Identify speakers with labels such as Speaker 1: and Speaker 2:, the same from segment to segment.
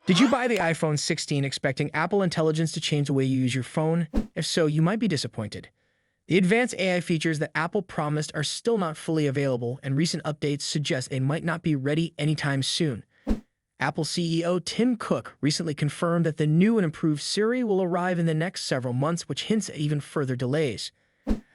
Speaker 1: Did you buy the iPhone 16 expecting Apple Intelligence to change the way you use your phone? If so, you might be disappointed. The advanced AI features that Apple promised are still not fully available, and recent updates suggest they might not be ready anytime soon. Apple CEO Tim Cook recently confirmed that the new and improved Siri will arrive in the next several months, which hints at even further delays.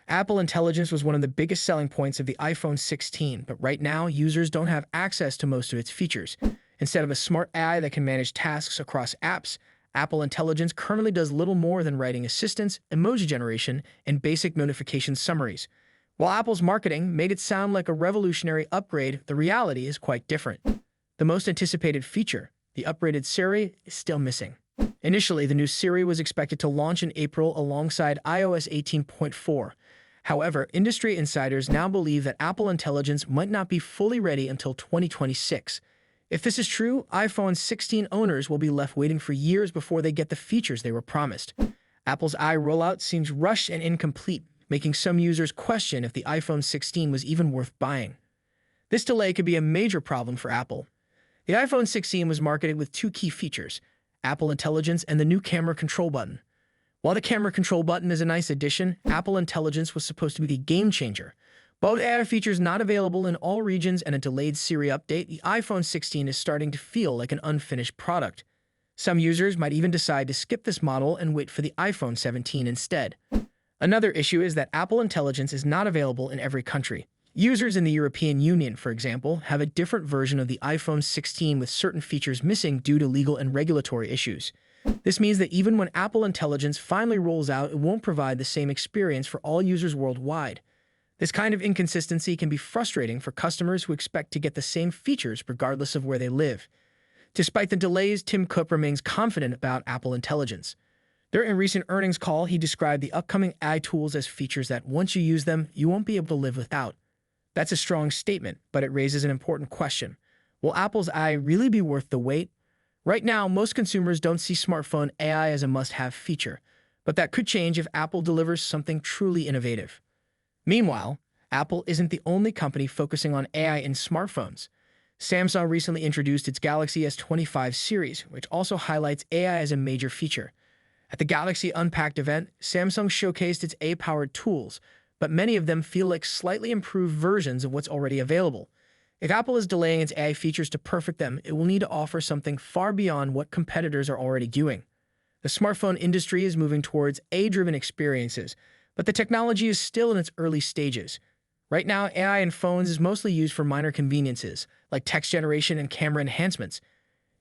Speaker 1: Apple Intelligence was one of the biggest selling points of the iPhone 16, but right now, users don't have access to most of its features. Instead of a smart AI that can manage tasks across apps, Apple Intelligence currently does little more than writing assistants, emoji generation, and basic notification summaries. While Apple's marketing made it sound like a revolutionary upgrade, the reality is quite different. The most anticipated feature, the upgraded Siri, is still missing. Initially, the new Siri was expected to launch in April alongside iOS 18.4. However, industry insiders now believe that Apple Intelligence might not be fully ready until 2026. If this is true, iPhone 16 owners will be left waiting for years before they get the features they were promised. Apple's rollout seems rushed and incomplete, making some users question if the iPhone 16 was even worth buying. This delay could be a major problem for Apple. The iPhone 16 was marketed with two key features, Apple Intelligence and the new camera control button. While the camera control button is a nice addition, Apple Intelligence was supposed to be the game changer. Both added features not available in all regions and a delayed Siri update, the iPhone 16 is starting to feel like an unfinished product. Some users might even decide to skip this model and wait for the iPhone 17 instead. Another issue is that Apple Intelligence is not available in every country. Users in the European Union, for example, have a different version of the iPhone 16 with certain features missing due to legal and regulatory issues. This means that even when Apple Intelligence finally rolls out, it won't provide the same experience for all users worldwide. This kind of inconsistency can be frustrating for customers who expect to get the same features regardless of where they live. Despite the delays, Tim Cook remains confident about Apple Intelligence. During a recent earnings call, he described the upcoming AI tools as features that once you use them, you won't be able to live without. That's a strong statement, but it raises an important question. Will Apple's AI really be worth the wait? Right now, most consumers don't see smartphone AI as a must-have feature, but that could change if Apple delivers something truly innovative. Meanwhile, Apple isn't the only company focusing on AI in smartphones. Samsung recently introduced its Galaxy S25 series, which also highlights AI as a major feature. At the Galaxy Unpacked event, Samsung showcased its AI-powered tools, but many of them feel like slightly improved versions of what's already available. If Apple is delaying its AI features to perfect them, it will need to offer something far beyond what competitors are already doing. The smartphone industry is moving towards AI-driven experiences, but the technology is still in its early stages. Right now, AI in phones is mostly used for minor conveniences, like text generation and camera enhancements.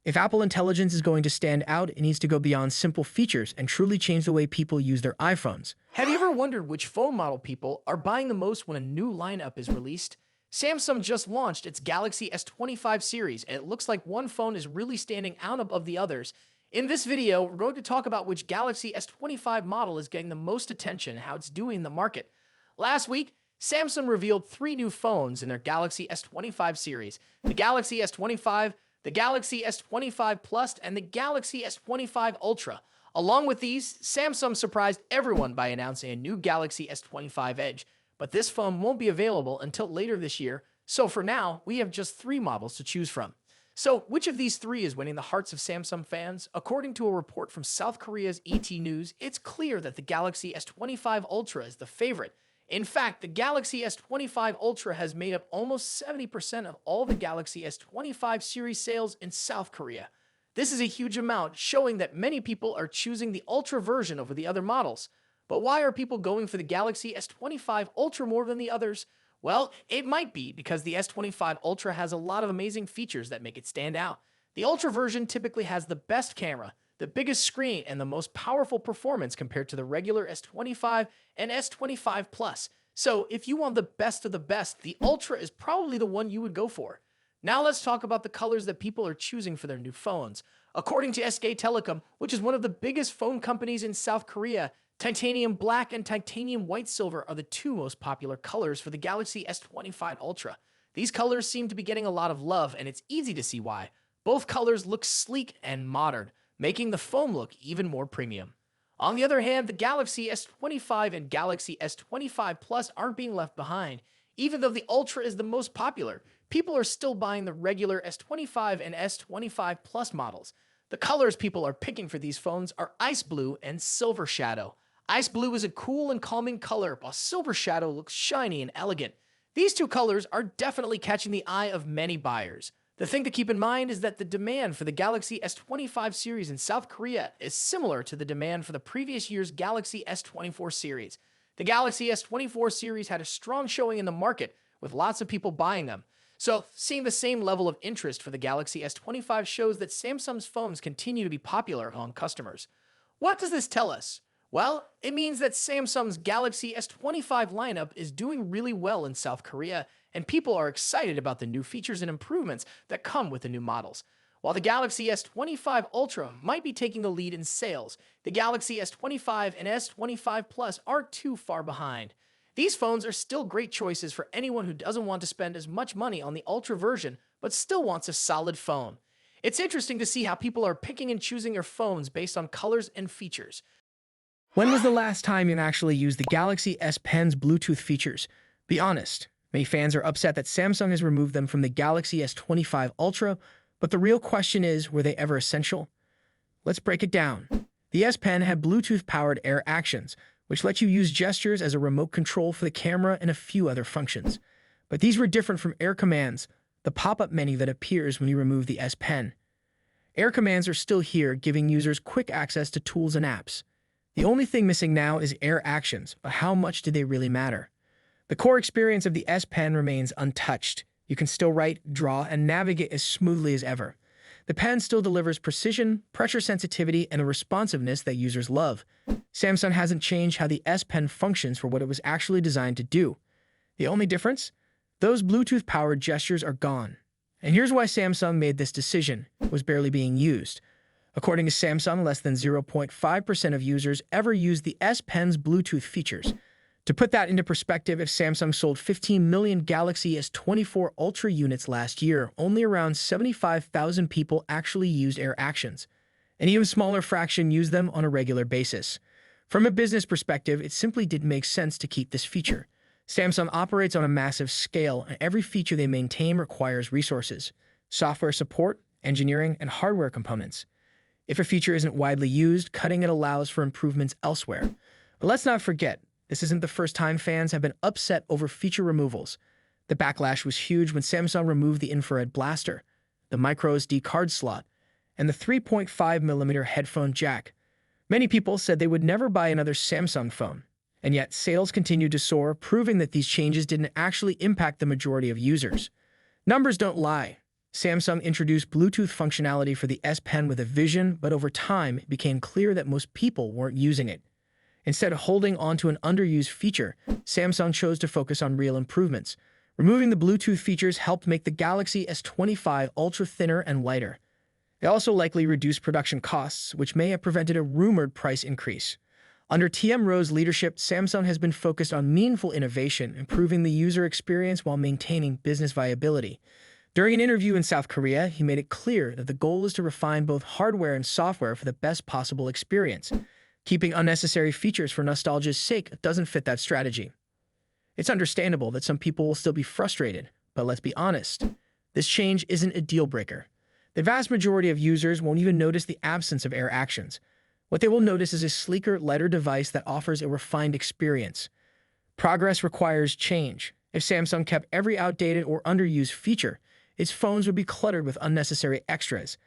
Speaker 1: If Apple Intelligence is going to stand out, it needs to go beyond simple features and truly change the way people use their iPhones.
Speaker 2: Have you ever wondered which phone model people are buying the most when a new lineup is released? Samsung just launched its Galaxy S25 series, and it looks like one phone is really standing out above the others. In this video, we're going to talk about which Galaxy S25 model is getting the most attention and how it's doing in the market. Last week, Samsung revealed 3 new phones in their Galaxy S25 series: the Galaxy S25, the Galaxy S25 Plus, and the Galaxy S25 Ultra. Along with these, Samsung surprised everyone by announcing a new Galaxy S25 Edge, but this phone won't be available until later this year, so for now, we have just 3 models to choose from. So, which of these 3 is winning the hearts of Samsung fans? According to a report from South Korea's ET News, it's clear that the Galaxy S25 Ultra is the favorite. In fact, the Galaxy S25 Ultra has made up almost 70% of all the Galaxy S25 series sales in South Korea. This is a huge amount, showing that many people are choosing the Ultra version over the other models. But why are people going for the Galaxy S25 Ultra more than the others? Well, it might be because the S25 Ultra has a lot of amazing features that make it stand out. The Ultra version typically has the best camera, the biggest screen, and the most powerful performance compared to the regular S25 and S25 Plus. So if you want the best of the best, the Ultra is probably the one you would go for. Now let's talk about the colors that people are choosing for their new phones. According to SK Telecom, which is one of the biggest phone companies in South Korea, titanium black and titanium white silver are the 2 most popular colors for the Galaxy S25 Ultra. These colors seem to be getting a lot of love, and it's easy to see why. Both colors look sleek and modern, making the phone look even more premium. On the other hand, the Galaxy S25 and Galaxy S25 Plus aren't being left behind. Even though the Ultra is the most popular, people are still buying the regular S25 and S25 Plus models. The colors people are picking for these phones are ice blue and silver shadow. Ice blue is a cool and calming color, while silver shadow looks shiny and elegant. These two colors are definitely catching the eye of many buyers. The thing to keep in mind is that the demand for the Galaxy S25 series in South Korea is similar to the demand for the previous year's Galaxy S24 series. The Galaxy S24 series had a strong showing in the market, with lots of people buying them. So, seeing the same level of interest for the Galaxy S25 shows that Samsung's phones continue to be popular among customers. What does this tell us? Well, it means that Samsung's Galaxy S25 lineup is doing really well in South Korea, and people are excited about the new features and improvements that come with the new models. While the Galaxy S25 Ultra might be taking the lead in sales, the Galaxy S25 and S25 Plus aren't too far behind. These phones are still great choices for anyone who doesn't want to spend as much money on the Ultra version, but still wants a solid phone. It's interesting to see how people are picking and choosing their phones based on colors and features.
Speaker 1: When was the last time you actually used the Galaxy S Pen's Bluetooth features? Be honest. Many fans are upset that Samsung has removed them from the Galaxy S25 Ultra, but the real question is, were they ever essential? Let's break it down. The S Pen had Bluetooth-powered Air Actions, which let you use gestures as a remote control for the camera and a few other functions. But these were different from Air Commands, the pop-up menu that appears when you remove the S Pen. Air Commands are still here, giving users quick access to tools and apps. The only thing missing now is Air Actions, but how much do they really matter? The core experience of the S Pen remains untouched. You can still write, draw, and navigate as smoothly as ever. The pen still delivers precision, pressure sensitivity, and a responsiveness that users love. Samsung hasn't changed how the S Pen functions for what it was actually designed to do. The only difference? Those Bluetooth-powered gestures are gone. And here's why Samsung made this decision. It was barely being used. According to Samsung, less than 0.5% of users ever used the S Pen's Bluetooth features. To put that into perspective, if Samsung sold 15 million Galaxy S24 Ultra units last year, only around 75,000 people actually used Air Actions. An even smaller fraction used them on a regular basis. From a business perspective, it simply didn't make sense to keep this feature. Samsung operates on a massive scale, and every feature they maintain requires resources, software support, engineering, and hardware components. If a feature isn't widely used, cutting it allows for improvements elsewhere. But let's not forget, this isn't the first time fans have been upset over feature removals. The backlash was huge when Samsung removed the infrared blaster, the microSD card slot, and the 3.5mm headphone jack. Many people said they would never buy another Samsung phone, and yet sales continued to soar, proving that these changes didn't actually impact the majority of users. Numbers don't lie. Samsung introduced Bluetooth functionality for the S Pen with a vision, but over time, it became clear that most people weren't using it. Instead of holding onto an underused feature, Samsung chose to focus on real improvements. Removing the Bluetooth features helped make the Galaxy S25 Ultra thinner and lighter. They also likely reduced production costs, which may have prevented a rumored price increase. Under TM Rowe's leadership, Samsung has been focused on meaningful innovation, improving the user experience while maintaining business viability. During an interview in South Korea, he made it clear that the goal is to refine both hardware and software for the best possible experience. Keeping unnecessary features for nostalgia's sake doesn't fit that strategy. It's understandable that some people will still be frustrated, but let's be honest, this change isn't a deal breaker. The vast majority of users won't even notice the absence of Air Actions. What they will notice is a sleeker, lighter device that offers a refined experience. Progress requires change. If Samsung kept every outdated or underused feature, its phones would be cluttered with unnecessary extras.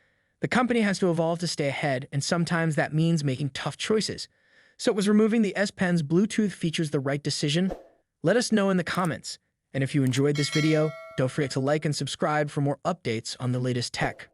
Speaker 1: The company has to evolve to stay ahead, and sometimes that means making tough choices. So was removing the S Pen's Bluetooth features the right decision? Let us know in the comments. And if you enjoyed this video, don't forget to like and subscribe for more updates on the latest tech.